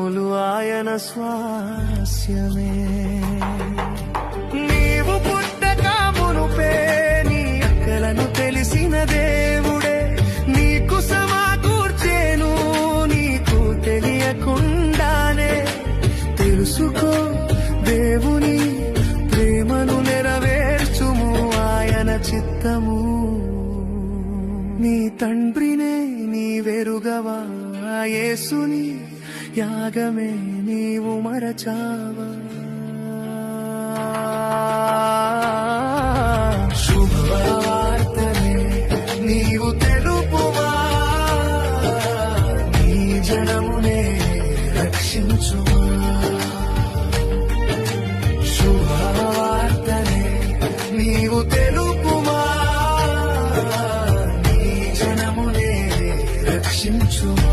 జన్మజన్మములు ఆయన స్వాస్యమే. నీవు పుట్టక మునుపే నీ అక్కలను తెలిసిన దేవుడే నీకు సమకూర్చేను, నీకు తెలియకుండానే. తెలుసుకో దేవుని ప్రేమను నెరవేర్చుము ఆయన చిత్తము. నీ తండ్రినే నీ వెరుగవా, యేసుని యాగమే నీవు మరచావా. శుభవార్తనే నీవు తెలుపువా, నీ జనమునే రక్షించువా. శుభవార్తనే నీవు తెలుపువా, నీ జనమునే రక్షించువా.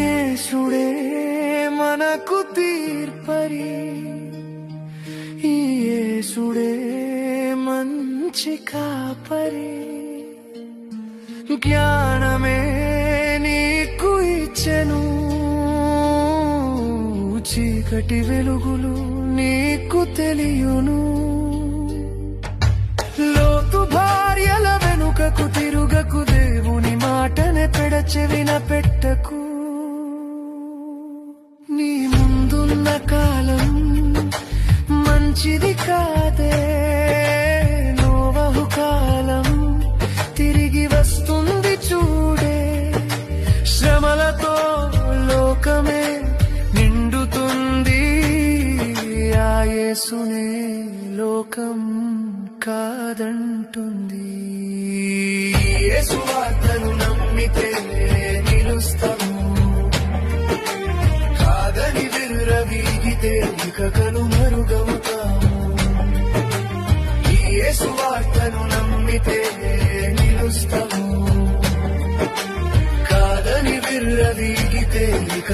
యేసుడే మనకు తీర్పరి, యేసుడే మంచి కాపరి. జ్ఞానమే నీకు ఇచ్చెను, చీకటి వెలుగులు నీకు తెలియును. లోతు భార్యల వెనుకకు తిరుగకు, దేవుని మాటనే పెడచెవిన పెట్టకు. నీ ముందున్న కాలం మంచిది కాదే, నోవహు కాలం తిరిగి వస్తుంది చూడే. శ్రమలతో లోకమే నిండుతుంది, ఆ యేసునే లోకం కాదంటుంది. యేసు వార్తను నమ్మితే నిలుస్తాము, కాదని విర్రవీగితే ఇక కనుమరుగవుతాము. యేసు వార్తను నమ్మితే నిలుస్తాము, కాదని విర్రవీగితే ఇక